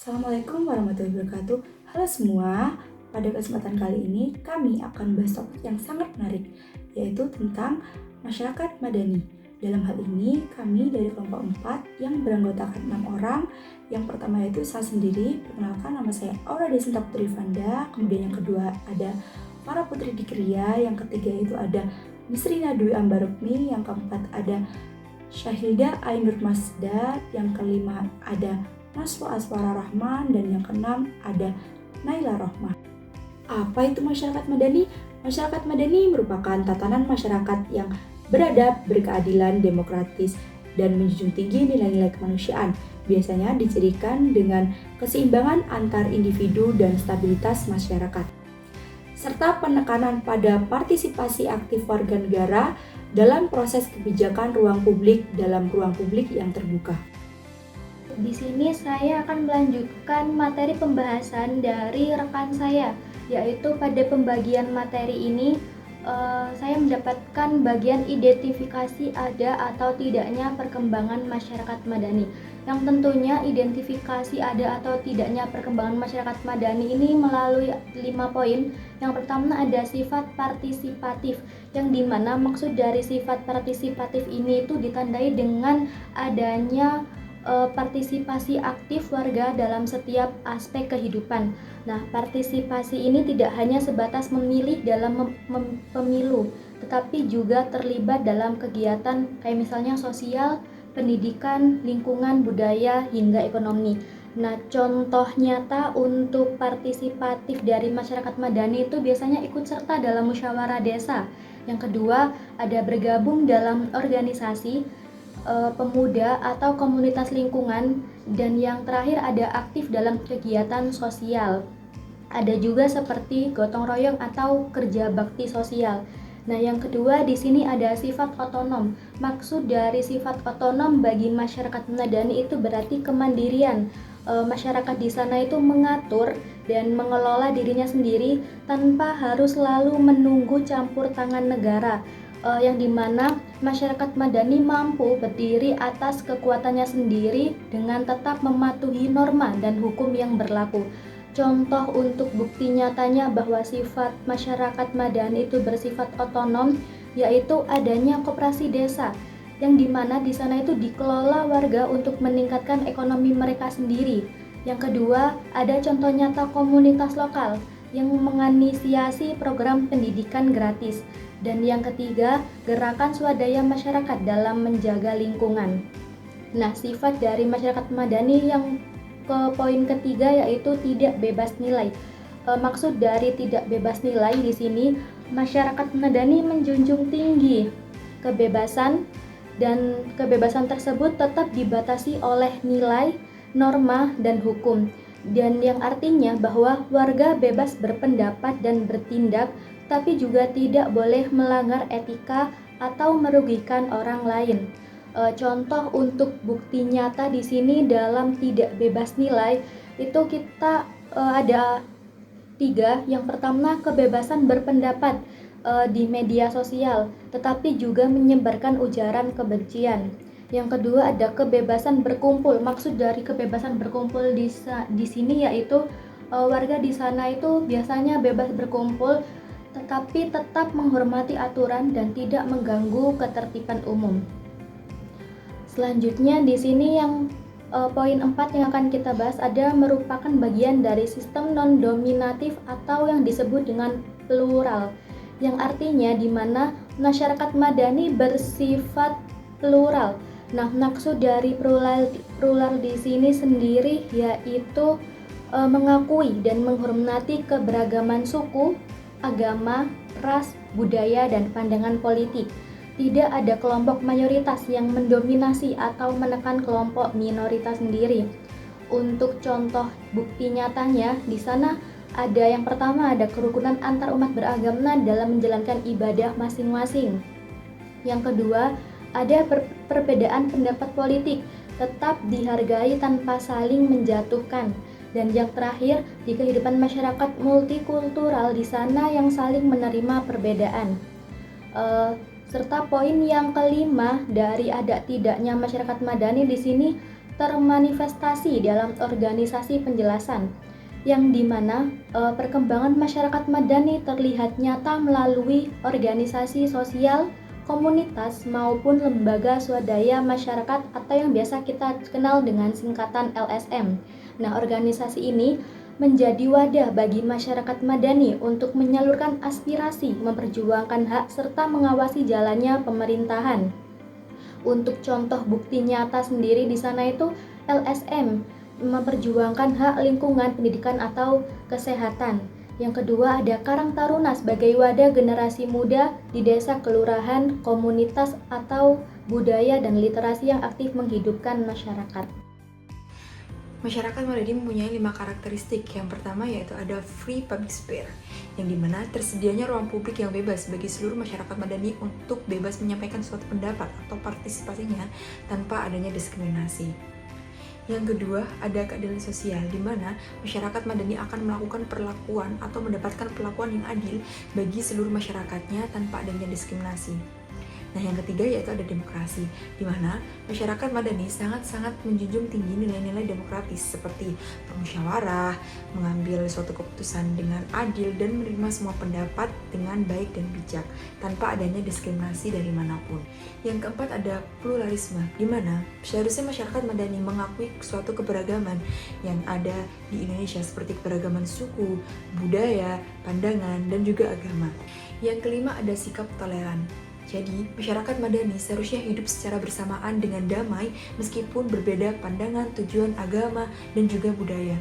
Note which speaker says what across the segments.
Speaker 1: Assalamualaikum warahmatullahi wabarakatuh. Halo semua, pada kesempatan kali ini kami akan bahas topik yang sangat menarik, yaitu tentang masyarakat madani. Dalam hal ini, kami dari kelompok 4 yang beranggotakan 6 orang. Yang pertama yaitu saya sendiri, perkenalkan nama saya Aura Desinta Putri Vanda. Kemudian yang kedua ada Farah Putri Dikria, yang ketiga itu ada Misrina Dwi Ambarukmi, yang keempat ada Syahilda Ainur Masda, yang kelima ada Naswa Aswara Rahman, dan yang keenam ada Naila Rohmah. Apa itu masyarakat madani? Masyarakat madani merupakan tatanan masyarakat yang beradab, berkeadilan, demokratis, dan menjunjung tinggi nilai-nilai kemanusiaan. Biasanya dicirikan dengan keseimbangan antar individu dan stabilitas masyarakat, serta penekanan pada partisipasi aktif warga negara dalam proses kebijakan ruang publik dalam ruang publik yang terbuka.
Speaker 2: Di sini saya akan melanjutkan materi pembahasan dari rekan saya, yaitu pada pembagian materi ini saya mendapatkan bagian identifikasi ada atau tidaknya perkembangan masyarakat madani. Yang tentunya identifikasi ada atau tidaknya perkembangan masyarakat madani ini melalui 5 poin. Yang pertama ada sifat partisipatif, yang dimana maksud dari sifat partisipatif ini itu ditandai dengan adanya partisipasi aktif warga dalam setiap aspek kehidupan. Nah, partisipasi ini tidak hanya sebatas memilih dalam pemilu, tetapi juga terlibat dalam kegiatan kayak misalnya sosial, pendidikan, lingkungan, budaya, hingga ekonomi. Nah, contoh nyata untuk partisipatif dari masyarakat madani itu biasanya ikut serta dalam musyawarah desa. Yang kedua, ada bergabung dalam organisasi pemuda atau komunitas lingkungan, dan yang terakhir ada aktif dalam kegiatan sosial. Ada juga seperti gotong royong atau kerja bakti sosial. Nah, yang kedua di sini ada sifat otonom. Maksud dari sifat otonom bagi masyarakat madani itu berarti kemandirian. Masyarakat di sana itu mengatur dan mengelola dirinya sendiri tanpa harus selalu menunggu campur tangan negara. Yang dimana masyarakat madani mampu berdiri atas kekuatannya sendiri dengan tetap mematuhi norma dan hukum yang berlaku. Contoh untuk bukti nyatanya bahwa sifat masyarakat madani itu bersifat otonom, yaitu adanya koperasi desa, yang dimana di sana itu dikelola warga untuk meningkatkan ekonomi mereka sendiri. Yang kedua, ada contoh nyata komunitas lokal yang menginisiasi program pendidikan gratis. Dan yang ketiga, gerakan swadaya masyarakat dalam menjaga lingkungan. Nah, sifat dari masyarakat madani yang ke poin ketiga yaitu tidak bebas nilai. Maksud dari tidak bebas nilai di sini, masyarakat madani menjunjung tinggi kebebasan, dan kebebasan tersebut tetap dibatasi oleh nilai, norma, dan hukum. Dan yang artinya bahwa warga bebas berpendapat dan bertindak, tapi juga tidak boleh melanggar etika atau merugikan orang lain. Contoh untuk bukti nyata di sini dalam tidak bebas nilai itu kita ada 3. Yang pertama, kebebasan berpendapat di media sosial, tetapi juga menyebarkan ujaran kebencian. Yang kedua ada kebebasan berkumpul. Maksud dari kebebasan berkumpul di sini yaitu warga di sana itu biasanya bebas berkumpul, tetapi tetap menghormati aturan dan tidak mengganggu ketertiban umum. Selanjutnya di sini yang poin 4 yang akan kita bahas ada merupakan bagian dari sistem non-dominatif atau yang disebut dengan plural, yang artinya di mana masyarakat madani bersifat plural. Nah, maksud dari plural di sini sendiri yaitu mengakui dan menghormati keberagaman suku, agama, ras, budaya, dan pandangan politik. Tidak ada kelompok mayoritas yang mendominasi atau menekan kelompok minoritas sendiri. Untuk contoh bukti nyatanya, di sana ada yang pertama ada kerukunan antar umat beragama dalam menjalankan ibadah masing-masing. Yang kedua, ada perbedaan pendapat politik tetap dihargai tanpa saling menjatuhkan. Dan yang terakhir, di kehidupan masyarakat multikultural di sana yang saling menerima perbedaan. Serta poin yang kelima dari ada tidaknya masyarakat madani di sini termanifestasi dalam organisasi penjelasan, yang dimana perkembangan masyarakat madani terlihat nyata melalui organisasi sosial, komunitas, maupun lembaga swadaya masyarakat atau yang biasa kita kenal dengan singkatan LSM. Nah, organisasi ini menjadi wadah bagi masyarakat madani untuk menyalurkan aspirasi, memperjuangkan hak, serta mengawasi jalannya pemerintahan. Untuk contoh bukti nyata sendiri di sana itu LSM memperjuangkan hak lingkungan, pendidikan, atau kesehatan. Yang kedua ada Karang Taruna sebagai wadah generasi muda di desa, kelurahan, komunitas, atau budaya dan literasi yang aktif menghidupkan masyarakat.
Speaker 1: Masyarakat madani mempunyai 5 karakteristik. Yang pertama yaitu ada free public sphere, yang dimana tersedianya ruang publik yang bebas bagi seluruh masyarakat madani untuk bebas menyampaikan suatu pendapat atau partisipasinya tanpa adanya diskriminasi. Yang kedua, ada keadilan sosial, di mana masyarakat madani akan melakukan perlakuan atau mendapatkan perlakuan yang adil bagi seluruh masyarakatnya tanpa adanya diskriminasi. Nah, yang ketiga yaitu ada demokrasi, di mana masyarakat madani sangat-sangat menjunjung tinggi nilai-nilai demokratis seperti bermusyawarah, mengambil suatu keputusan dengan adil, dan menerima semua pendapat dengan baik dan bijak tanpa adanya diskriminasi dari manapun. Yang keempat ada pluralisme, di mana seharusnya masyarakat madani mengakui suatu keberagaman yang ada di Indonesia seperti keberagaman suku, budaya, pandangan, dan juga agama. Yang kelima ada sikap toleran. Jadi, masyarakat madani seharusnya hidup secara bersamaan dengan damai meskipun berbeda pandangan, tujuan, agama, dan juga budaya.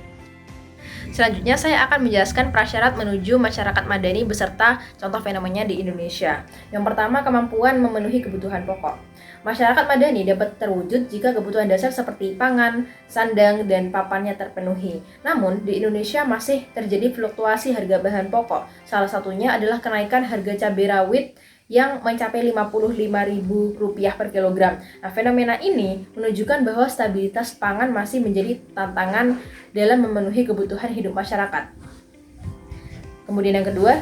Speaker 3: Selanjutnya saya akan menjelaskan prasyarat menuju masyarakat madani beserta contoh fenomenanya di Indonesia. Yang pertama, kemampuan memenuhi kebutuhan pokok. Masyarakat madani dapat terwujud jika kebutuhan dasar seperti pangan, sandang, dan papannya terpenuhi. Namun, di Indonesia masih terjadi fluktuasi harga bahan pokok. Salah satunya adalah kenaikan harga cabai rawit yang mencapai Rp55.000 per kilogram. Nah, fenomena ini menunjukkan bahwa stabilitas pangan masih menjadi tantangan dalam memenuhi kebutuhan hidup masyarakat. Kemudian yang kedua,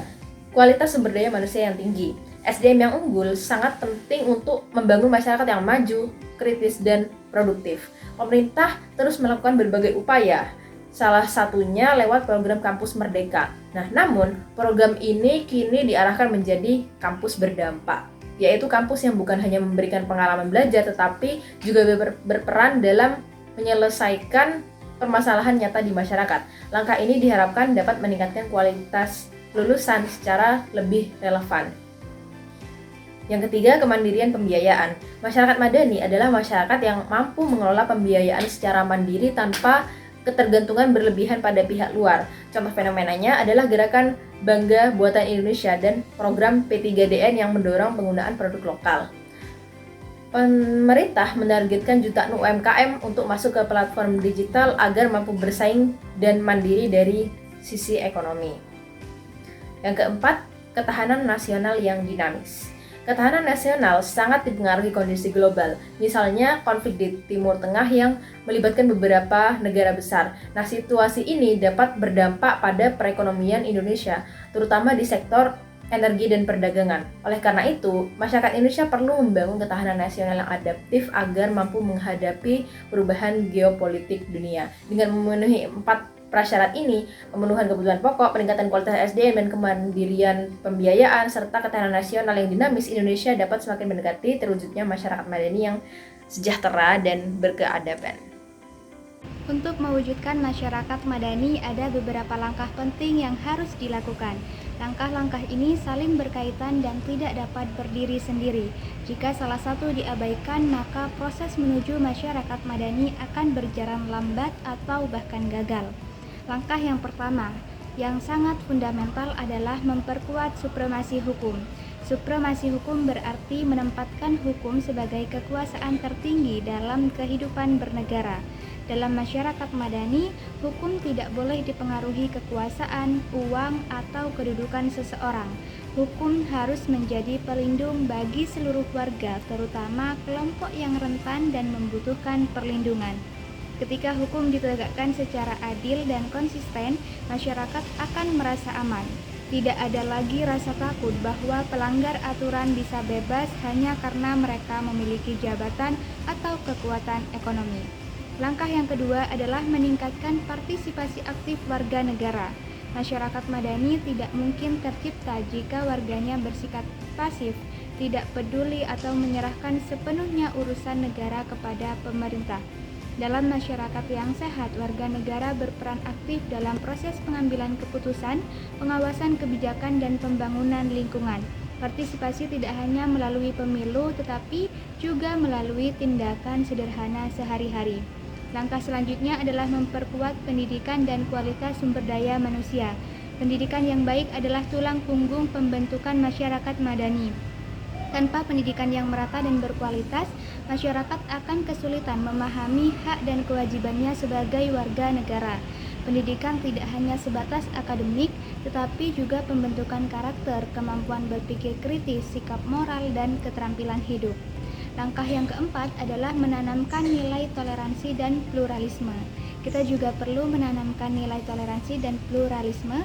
Speaker 3: kualitas sumber daya manusia yang tinggi. SDM yang unggul sangat penting untuk membangun masyarakat yang maju, kritis, dan produktif. Pemerintah terus melakukan berbagai upaya, salah satunya lewat program Kampus Merdeka. Nah, namun program ini kini diarahkan menjadi kampus berdampak, yaitu kampus yang bukan hanya memberikan pengalaman belajar, tetapi juga berperan dalam menyelesaikan permasalahan nyata di masyarakat. Langkah ini diharapkan dapat meningkatkan kualitas lulusan secara lebih relevan. Yang ketiga, kemandirian pembiayaan. Masyarakat madani adalah masyarakat yang mampu mengelola pembiayaan secara mandiri tanpa ketergantungan berlebihan pada pihak luar. Contoh fenomenanya adalah gerakan Bangga Buatan Indonesia dan program P3DN yang mendorong penggunaan produk lokal. Pemerintah menargetkan jutaan UMKM untuk masuk ke platform digital agar mampu bersaing dan mandiri dari sisi ekonomi. Yang keempat, ketahanan nasional yang dinamis. Ketahanan nasional sangat dipengaruhi kondisi global, misalnya konflik di Timur Tengah yang melibatkan beberapa negara besar. Nah, situasi ini dapat berdampak pada perekonomian Indonesia, terutama di sektor energi dan perdagangan. Oleh karena itu, masyarakat Indonesia perlu membangun ketahanan nasional yang adaptif agar mampu menghadapi perubahan geopolitik dunia. Dengan memenuhi 4 prasyarat ini, pemenuhan kebutuhan pokok, peningkatan kualitas SDM, dan kemandirian pembiayaan, serta ketahanan nasional yang dinamis, Indonesia dapat semakin mendekati terwujudnya masyarakat madani yang sejahtera dan berkeadaban.
Speaker 4: Untuk mewujudkan masyarakat madani, ada beberapa langkah penting yang harus dilakukan. Langkah-langkah ini saling berkaitan dan tidak dapat berdiri sendiri. Jika salah satu diabaikan, maka proses menuju masyarakat madani akan berjalan lambat atau bahkan gagal. Langkah yang pertama, yang sangat fundamental adalah memperkuat supremasi hukum. Supremasi hukum berarti menempatkan hukum sebagai kekuasaan tertinggi dalam kehidupan bernegara. Dalam masyarakat madani, hukum tidak boleh dipengaruhi kekuasaan, uang, atau kedudukan seseorang. Hukum harus menjadi pelindung bagi seluruh warga, terutama kelompok yang rentan dan membutuhkan perlindungan. Ketika hukum ditegakkan secara adil dan konsisten, masyarakat akan merasa aman. Tidak ada lagi rasa takut bahwa pelanggar aturan bisa bebas hanya karena mereka memiliki jabatan atau kekuatan ekonomi. Langkah yang kedua adalah meningkatkan partisipasi aktif warga negara. Masyarakat madani tidak mungkin tercipta jika warganya bersikap pasif, tidak peduli atau menyerahkan sepenuhnya urusan negara kepada pemerintah. Dalam masyarakat yang sehat, warga negara berperan aktif dalam proses pengambilan keputusan, pengawasan kebijakan, dan pembangunan lingkungan. Partisipasi tidak hanya melalui pemilu, tetapi juga melalui tindakan sederhana sehari-hari. Langkah selanjutnya adalah memperkuat pendidikan dan kualitas sumber daya manusia. Pendidikan yang baik adalah tulang punggung pembentukan masyarakat madani. Tanpa pendidikan yang merata dan berkualitas, masyarakat akan kesulitan memahami hak dan kewajibannya sebagai warga negara. Pendidikan tidak hanya sebatas akademik, tetapi juga pembentukan karakter, kemampuan berpikir kritis, sikap moral, dan keterampilan hidup. Langkah yang keempat adalah menanamkan nilai toleransi dan pluralisme. Kita juga perlu menanamkan nilai toleransi dan pluralisme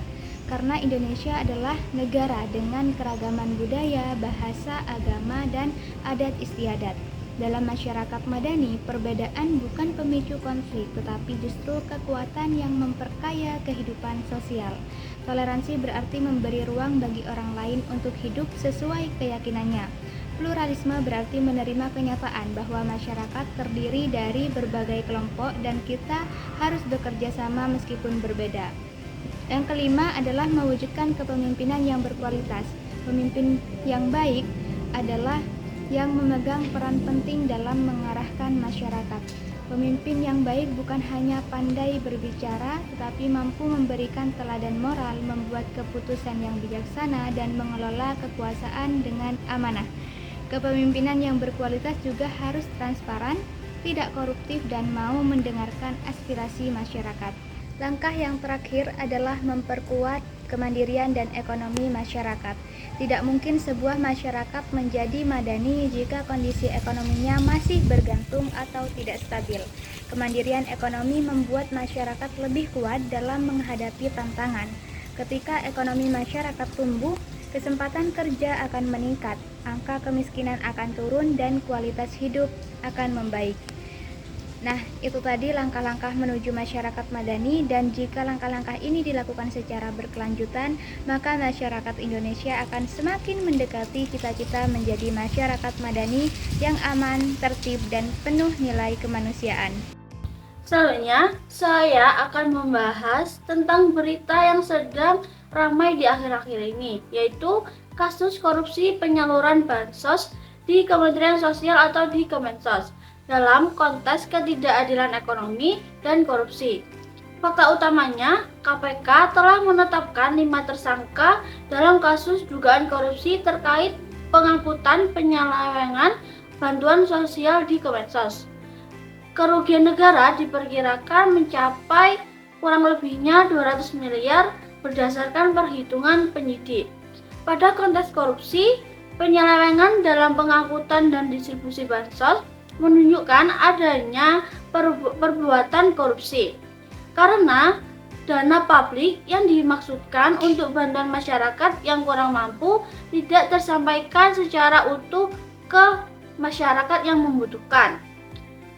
Speaker 4: karena Indonesia adalah negara dengan keragaman budaya, bahasa, agama, dan adat istiadat. Dalam masyarakat madani, perbedaan bukan pemicu konflik, tetapi justru kekuatan yang memperkaya kehidupan sosial. Toleransi berarti memberi ruang bagi orang lain untuk hidup sesuai keyakinannya. Pluralisme berarti menerima kenyataan bahwa masyarakat terdiri dari berbagai kelompok dan kita harus bekerja sama meskipun berbeda. Yang kelima adalah mewujudkan kepemimpinan yang berkualitas. Pemimpin yang baik adalah yang memegang peran penting dalam mengarahkan masyarakat. Pemimpin yang baik bukan hanya pandai berbicara, tetapi mampu memberikan teladan moral, membuat keputusan yang bijaksana, dan mengelola kekuasaan dengan amanah. Kepemimpinan yang berkualitas juga harus transparan, tidak koruptif, dan mau mendengarkan aspirasi masyarakat. Langkah yang terakhir adalah memperkuat kemandirian dan ekonomi masyarakat. Tidak mungkin sebuah masyarakat menjadi madani jika kondisi ekonominya masih bergantung atau tidak stabil. Kemandirian ekonomi membuat masyarakat lebih kuat dalam menghadapi tantangan. Ketika ekonomi masyarakat tumbuh, kesempatan kerja akan meningkat, angka kemiskinan akan turun, dan kualitas hidup akan membaik. Nah, itu tadi langkah-langkah menuju masyarakat madani, dan jika langkah-langkah ini dilakukan secara berkelanjutan, maka masyarakat Indonesia akan semakin mendekati cita-cita menjadi masyarakat madani yang aman, tertib, dan penuh nilai kemanusiaan.
Speaker 5: Selanjutnya, saya akan membahas tentang berita yang sedang ramai di akhir-akhir ini, yaitu kasus korupsi penyaluran bansos di Kementerian Sosial atau di Kemensos dalam konteks ketidakadilan ekonomi dan korupsi. Fakta utamanya, KPK telah menetapkan 5 tersangka dalam kasus dugaan korupsi terkait pengangkutan penyelewengan bantuan sosial di Kemensos. Kerugian negara diperkirakan mencapai kurang lebihnya 200 miliar berdasarkan perhitungan penyidik. Pada konteks korupsi, penyelewengan dalam pengangkutan dan distribusi bansos menunjukkan adanya perbuatan korupsi. Karena dana publik yang dimaksudkan untuk bantuan masyarakat yang kurang mampu tidak tersampaikan secara utuh ke masyarakat yang membutuhkan.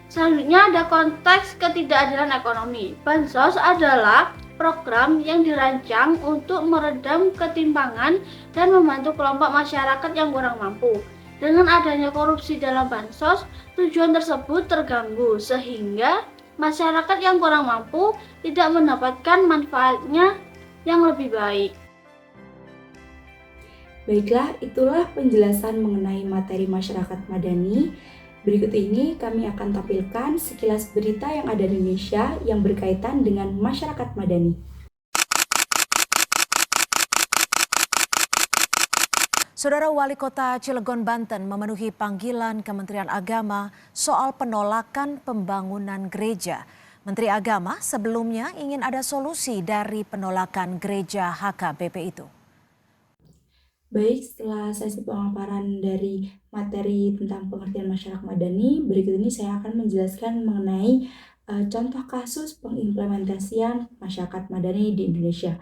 Speaker 5: Selanjutnya ada konteks ketidakadilan ekonomi. Bansos adalah program yang dirancang untuk meredam ketimpangan dan membantu kelompok masyarakat yang kurang mampu. Dengan adanya korupsi dalam bansos, tujuan tersebut terganggu sehingga masyarakat yang kurang mampu tidak mendapatkan manfaatnya yang lebih baik.
Speaker 1: Baiklah, itulah penjelasan mengenai materi masyarakat madani. Berikut ini kami akan tampilkan sekilas berita yang ada di Indonesia yang berkaitan dengan masyarakat madani.
Speaker 6: Saudara Wali Kota Cilegon, Banten memenuhi panggilan Kementerian Agama soal penolakan pembangunan gereja. Menteri Agama sebelumnya ingin ada solusi dari penolakan gereja HKBP itu.
Speaker 1: Baik, setelah sesi pemaparan dari materi tentang pengertian masyarakat madani, berikut ini saya akan menjelaskan mengenai contoh kasus pengimplementasian masyarakat madani di Indonesia.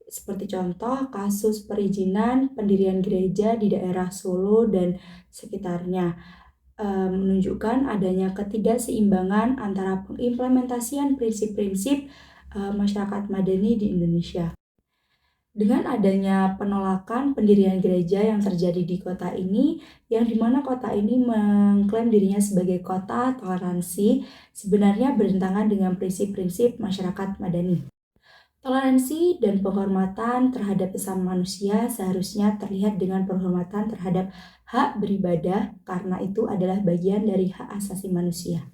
Speaker 1: Seperti contoh kasus perizinan pendirian gereja di daerah Solo dan sekitarnya. menunjukkan adanya ketidakseimbangan antara pengimplementasian prinsip-prinsip masyarakat madani di Indonesia. Dengan adanya penolakan pendirian gereja yang terjadi di kota ini, yang dimana kota ini mengklaim dirinya sebagai kota toleransi, sebenarnya bertentangan dengan prinsip-prinsip masyarakat madani. Toleransi dan penghormatan terhadap sesama manusia seharusnya terlihat dengan penghormatan terhadap hak beribadah, karena itu adalah bagian dari hak asasi manusia.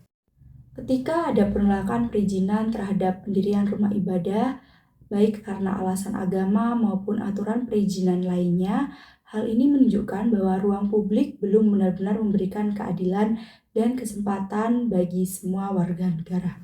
Speaker 1: Ketika ada penolakan perizinan terhadap pendirian rumah ibadah, baik karena alasan agama maupun aturan perizinan lainnya, hal ini menunjukkan bahwa ruang publik belum benar-benar memberikan keadilan dan kesempatan bagi semua warga negara.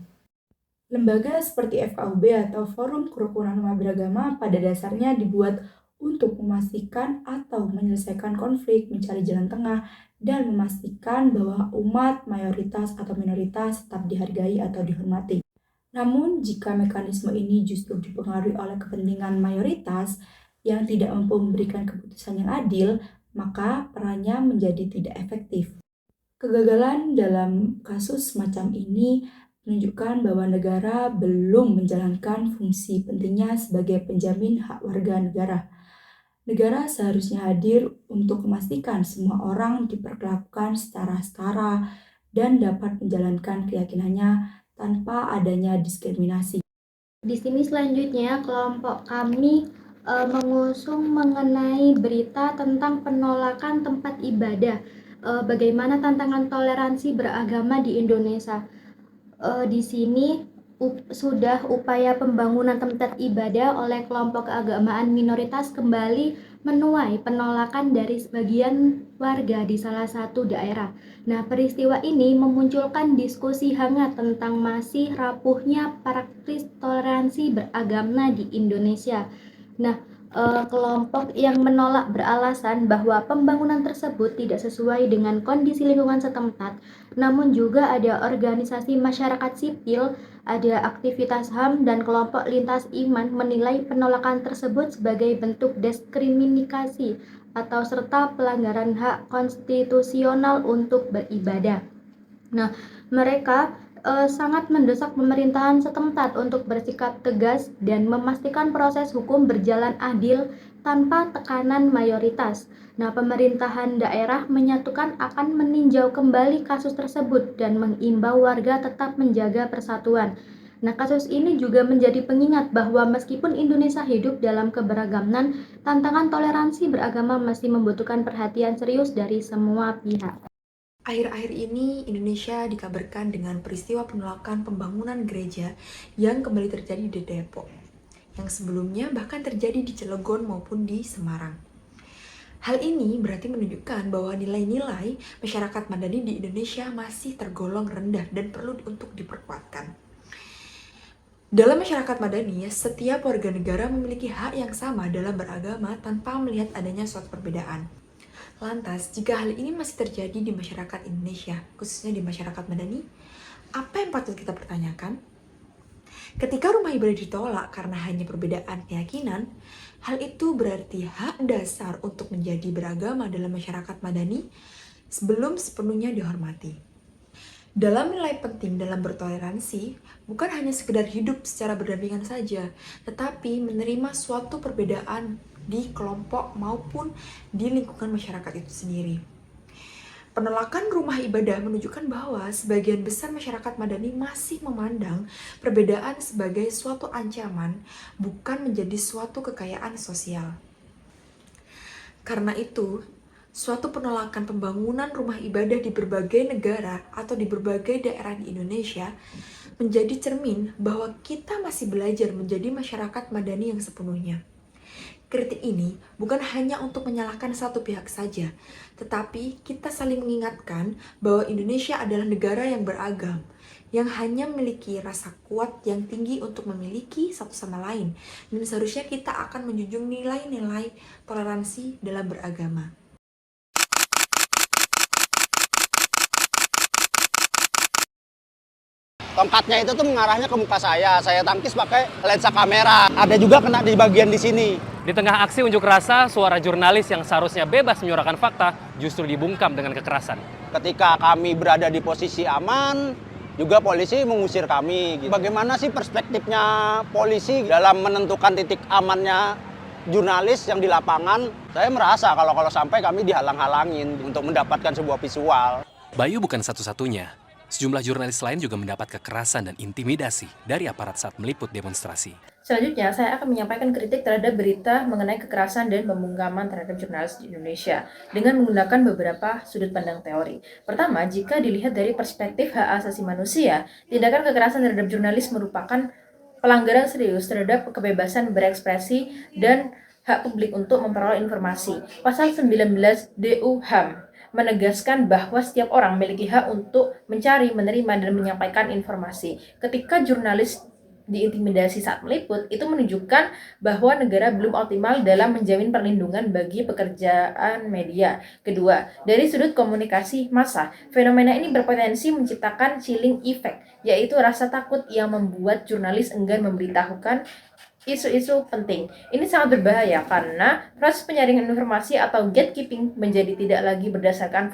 Speaker 1: Lembaga seperti FKUB atau Forum Kerukunan Umat Beragama pada dasarnya dibuat untuk memastikan atau menyelesaikan konflik, mencari jalan tengah, dan memastikan bahwa umat, mayoritas, atau minoritas tetap dihargai atau dihormati. Namun, jika mekanisme ini justru dipengaruhi oleh kepentingan mayoritas yang tidak mampu memberikan keputusan yang adil, maka perannya menjadi tidak efektif. Kegagalan dalam kasus semacam ini menunjukkan bahwa negara belum menjalankan fungsi pentingnya sebagai penjamin hak warga negara. Negara seharusnya hadir untuk memastikan semua orang diperlakukan secara setara dan dapat menjalankan keyakinannya tanpa adanya diskriminasi.
Speaker 2: Di sini selanjutnya kelompok kami mengusung mengenai berita tentang penolakan tempat ibadah. Bagaimana tantangan toleransi beragama di Indonesia. Di sini sudah upaya pembangunan tempat ibadah oleh kelompok keagamaan minoritas kembali menuai penolakan dari sebagian warga di salah satu daerah. Nah, peristiwa ini memunculkan diskusi hangat tentang masih rapuhnya praktis toleransi beragama di Indonesia. Nah, kelompok yang menolak beralasan bahwa pembangunan tersebut tidak sesuai dengan kondisi lingkungan setempat, namun juga ada organisasi masyarakat sipil, ada aktivitas HAM dan kelompok lintas iman menilai penolakan tersebut sebagai bentuk diskriminasi atau serta pelanggaran hak konstitusional untuk beribadah. Nah, mereka sangat mendesak pemerintahan setempat untuk bersikap tegas dan memastikan proses hukum berjalan adil tanpa tekanan mayoritas. Nah, pemerintahan daerah menyatukan akan meninjau kembali kasus tersebut dan mengimbau warga tetap menjaga persatuan. Nah, kasus ini juga menjadi pengingat bahwa meskipun Indonesia hidup dalam keberagaman, tantangan toleransi beragama masih membutuhkan perhatian serius dari semua pihak.
Speaker 7: Akhir-akhir ini, Indonesia dikabarkan dengan peristiwa penolakan pembangunan gereja yang kembali terjadi di Depok, yang sebelumnya bahkan terjadi di Cilegon maupun di Semarang. Hal ini berarti menunjukkan bahwa nilai-nilai masyarakat madani di Indonesia masih tergolong rendah dan perlu untuk diperkuatkan. Dalam masyarakat madani, setiap warga negara memiliki hak yang sama dalam beragama tanpa melihat adanya suatu perbedaan. Lantas, jika hal ini masih terjadi di masyarakat Indonesia, khususnya di masyarakat madani, apa yang patut kita pertanyakan? Ketika rumah ibadah ditolak karena hanya perbedaan keyakinan, hal itu berarti hak dasar untuk menjadi beragama dalam masyarakat madani sebelum sepenuhnya dihormati. Dalam nilai penting dalam bertoleransi, bukan hanya sekedar hidup secara berdampingan saja, tetapi menerima suatu perbedaan di kelompok maupun di lingkungan masyarakat itu sendiri. Penolakan rumah ibadah menunjukkan bahwa sebagian besar masyarakat madani masih memandang perbedaan sebagai suatu ancaman, bukan menjadi suatu kekayaan sosial. Karena itu, suatu penolakan pembangunan rumah ibadah di berbagai negara atau di berbagai daerah di Indonesia menjadi cermin bahwa kita masih belajar menjadi masyarakat madani yang sepenuhnya. Kritik ini bukan hanya untuk menyalahkan satu pihak saja, tetapi kita saling mengingatkan bahwa Indonesia adalah negara yang beragam, yang hanya memiliki rasa kuat yang tinggi untuk memiliki satu sama lain, dan seharusnya kita akan menjunjung nilai-nilai toleransi dalam beragama.
Speaker 8: Tongkatnya itu tuh mengarahnya ke muka saya tangkis pakai lensa kamera. Ada juga kena di bagian di sini.
Speaker 9: Di tengah aksi unjuk rasa, suara jurnalis yang seharusnya bebas menyuarakan fakta justru dibungkam dengan kekerasan.
Speaker 8: Ketika kami berada di posisi aman, juga polisi mengusir kami. Bagaimana sih perspektifnya polisi dalam menentukan titik amannya jurnalis yang di lapangan? Saya merasa kalau sampai kami dihalang-halangin untuk mendapatkan sebuah visual.
Speaker 9: Bayu bukan satu-satunya. Sejumlah jurnalis lain juga mendapat kekerasan dan intimidasi dari aparat saat meliput demonstrasi.
Speaker 3: Selanjutnya, saya akan menyampaikan kritik terhadap berita mengenai kekerasan dan pembungkaman terhadap jurnalis di Indonesia dengan menggunakan beberapa sudut pandang teori. Pertama, jika dilihat dari perspektif hak asasi manusia, tindakan kekerasan terhadap jurnalis merupakan pelanggaran serius terhadap kebebasan berekspresi dan hak publik untuk memperoleh informasi. Pasal 19 DU HAM menegaskan bahwa setiap orang memiliki hak untuk mencari, menerima, dan menyampaikan informasi. Ketika jurnalis diintimidasi saat meliput, itu menunjukkan bahwa negara belum optimal dalam menjamin perlindungan bagi pekerjaan media. Kedua, dari sudut komunikasi massa, fenomena ini berpotensi menciptakan chilling effect, yaitu rasa takut yang membuat jurnalis enggan memberitahukan isu-isu penting. Ini sangat berbahaya karena proses penyaringan informasi atau gatekeeping menjadi tidak lagi berdasarkan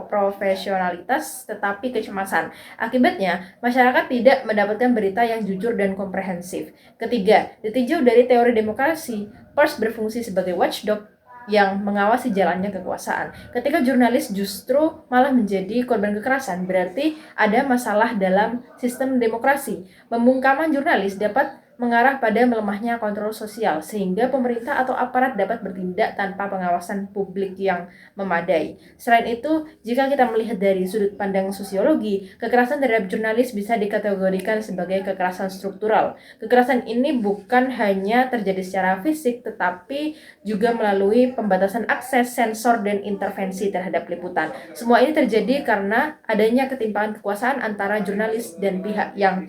Speaker 3: profesionalitas tetapi kecemasan. Akibatnya, masyarakat tidak mendapatkan berita yang jujur dan komprehensif. Ketiga, ditinjau dari teori demokrasi, pers berfungsi sebagai watchdog yang mengawasi jalannya kekuasaan. Ketika jurnalis justru malah menjadi korban kekerasan, berarti ada masalah dalam sistem demokrasi. Pembungkaman jurnalis dapat mengarah pada melemahnya kontrol sosial, sehingga pemerintah atau aparat dapat bertindak tanpa pengawasan publik yang memadai. Selain itu, jika kita melihat dari sudut pandang sosiologi, kekerasan terhadap jurnalis bisa dikategorikan sebagai kekerasan struktural. Kekerasan ini bukan hanya terjadi secara fisik, tetapi juga melalui pembatasan akses, sensor, dan intervensi terhadap liputan. Semua ini terjadi karena adanya ketimpangan kekuasaan antara jurnalis dan pihak yang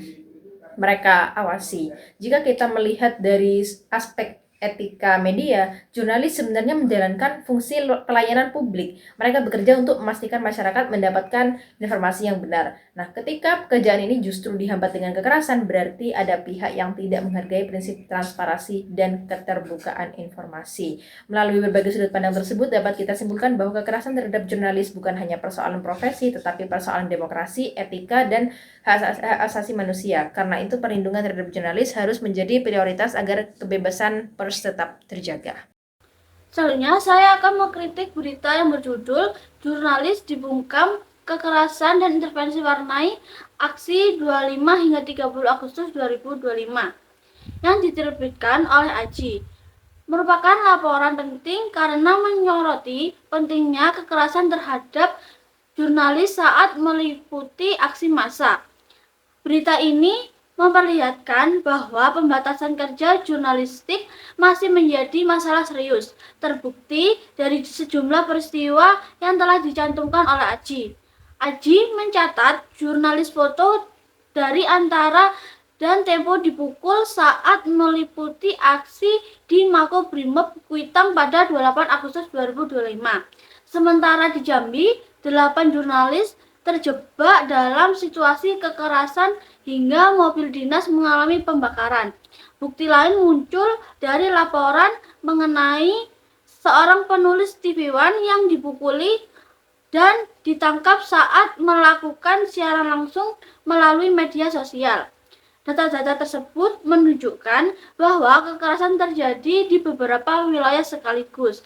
Speaker 3: mereka awasi. Jika kita melihat dari aspek etika media, jurnalis sebenarnya menjalankan fungsi pelayanan publik. Mereka bekerja untuk memastikan masyarakat mendapatkan informasi yang benar. Nah, ketika pekerjaan ini justru dihambat dengan kekerasan, berarti ada pihak yang tidak menghargai prinsip transparansi dan keterbukaan informasi. Melalui berbagai sudut pandang tersebut, dapat kita simpulkan bahwa kekerasan terhadap jurnalis bukan hanya persoalan profesi, tetapi persoalan demokrasi, etika, dan hak asasi manusia. Karena itu, perlindungan terhadap jurnalis harus menjadi prioritas agar kebebasan pers tetap terjaga.
Speaker 5: Selanjutnya, saya akan mengkritik berita yang berjudul Jurnalis Dibungkam Kekerasan dan Intervensi Warnai Aksi 25 hingga 30 Agustus 2025 yang diterbitkan oleh AJI. Merupakan laporan penting karena menyoroti pentingnya kekerasan terhadap jurnalis saat meliputi aksi massa. Berita ini memperlihatkan bahwa pembatasan kerja jurnalistik masih menjadi masalah serius, terbukti dari sejumlah peristiwa yang telah dicantumkan oleh AJI. AJI mencatat jurnalis foto dari Antara dan Tempo dipukul saat meliputi aksi di Makobrimob Kuitang pada 28 Agustus 2025. Sementara di Jambi, 8 jurnalis terjebak dalam situasi kekerasan hingga mobil dinas mengalami pembakaran. Bukti lain muncul dari laporan mengenai seorang penulis TV One yang dipukuli dan ditangkap saat melakukan siaran langsung melalui media sosial. Data-data tersebut menunjukkan bahwa kekerasan terjadi di beberapa wilayah sekaligus,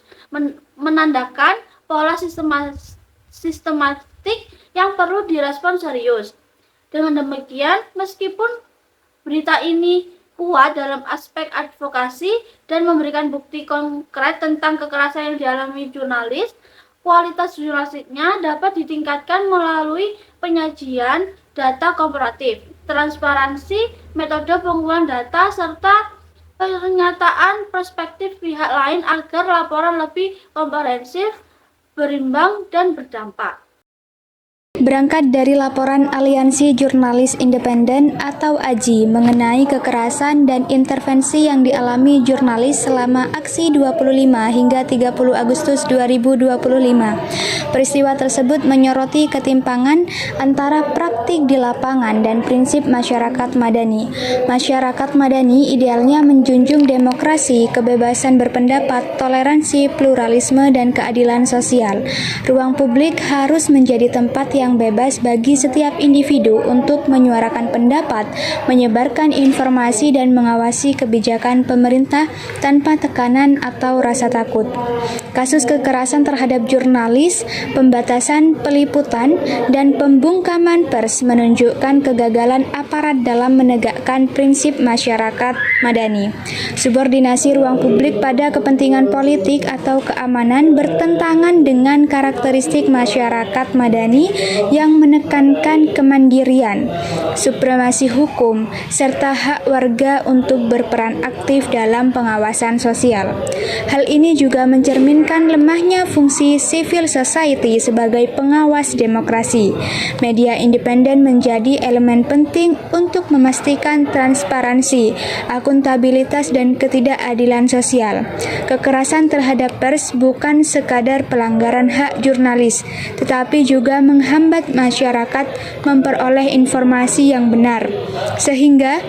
Speaker 5: menandakan pola sistematik yang perlu direspon serius. Dengan demikian, meskipun berita ini kuat dalam aspek advokasi dan memberikan bukti konkret tentang kekerasan yang dialami jurnalis, kualitas jurnalistiknya dapat ditingkatkan melalui penyajian data komparatif, transparansi, metode pengumpulan data, serta pernyataan perspektif pihak lain agar laporan lebih komprehensif, berimbang, dan berdampak.
Speaker 4: Berangkat dari laporan Aliansi Jurnalis Independen atau AJI mengenai kekerasan dan intervensi yang dialami jurnalis selama aksi 25 hingga 30 Agustus 2025. Peristiwa tersebut menyoroti ketimpangan antara praktik di lapangan dan prinsip masyarakat madani. Masyarakat madani idealnya menjunjung demokrasi, kebebasan berpendapat, toleransi, pluralisme, dan keadilan sosial. Ruang publik harus menjadi tempat yang bebas bagi setiap individu untuk menyuarakan pendapat, menyebarkan informasi, dan mengawasi kebijakan pemerintah tanpa tekanan atau rasa takut. Kasus kekerasan terhadap jurnalis, pembatasan peliputan, dan pembungkaman pers menunjukkan kegagalan aparat dalam menegakkan prinsip masyarakat madani. Subordinasi ruang publik pada kepentingan politik atau keamanan bertentangan dengan karakteristik masyarakat madani yang menekankan kemandirian, supremasi hukum, serta hak warga untuk berperan aktif dalam pengawasan sosial. Hal ini juga mencerminkan lemahnya fungsi civil society sebagai pengawas demokrasi. Media independen menjadi elemen penting untuk memastikan transparansi, akuntabilitas, dan ketidakadilan sosial. Kekerasan terhadap pers bukan sekadar pelanggaran hak jurnalis, tetapi juga menghambat masyarakat memperoleh informasi yang benar, sehingga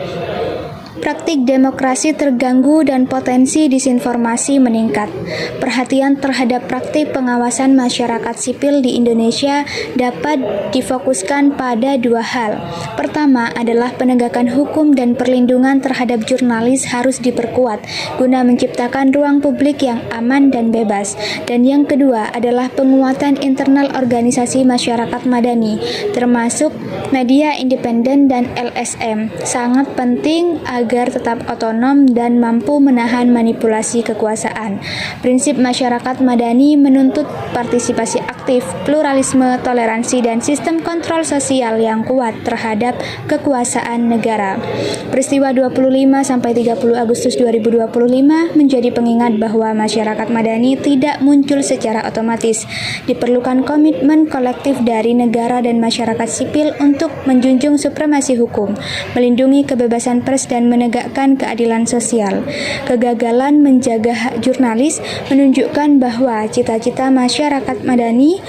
Speaker 4: praktik demokrasi terganggu dan potensi disinformasi meningkat. Perhatian terhadap praktik pengawasan masyarakat sipil di Indonesia dapat difokuskan pada dua hal. Pertama adalah penegakan hukum dan perlindungan terhadap jurnalis harus diperkuat guna menciptakan ruang publik yang aman dan bebas. Dan yang kedua adalah penguatan internal organisasi masyarakat madani, termasuk media independen dan LSM. Sangat penting agar tetap otonom dan mampu menahan manipulasi kekuasaan. Prinsip masyarakat madani menuntut partisipasi aktif, pluralisme, toleransi, dan sistem kontrol sosial yang kuat terhadap kekuasaan negara. Peristiwa 25-30 Agustus 2025 menjadi pengingat bahwa masyarakat madani tidak muncul secara otomatis. Diperlukan komitmen kolektif dari negara dan masyarakat sipil untuk menjunjung supremasi hukum, melindungi kebebasan pers, dan menegakkan keadilan sosial. Kegagalan menjaga hak jurnalis menunjukkan bahwa cita-cita masyarakat madani,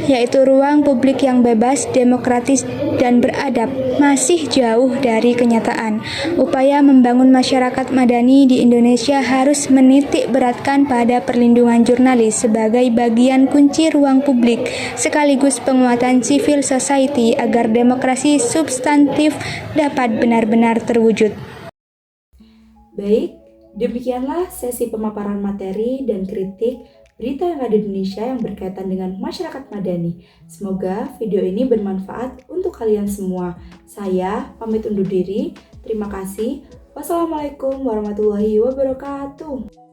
Speaker 4: yaitu ruang publik yang bebas, demokratis, dan beradab, masih jauh dari kenyataan. Upaya membangun masyarakat madani di Indonesia harus menitik beratkan pada perlindungan jurnalis sebagai bagian kunci ruang publik, sekaligus penguatan civil society agar demokrasi substantif dapat benar-benar terwujud.
Speaker 1: Baik, demikianlah sesi pemaparan materi dan kritik berita yang ada di Indonesia yang berkaitan dengan masyarakat madani. Semoga video ini bermanfaat untuk kalian semua. Saya pamit undur diri. Terima kasih. Wassalamualaikum warahmatullahi wabarakatuh.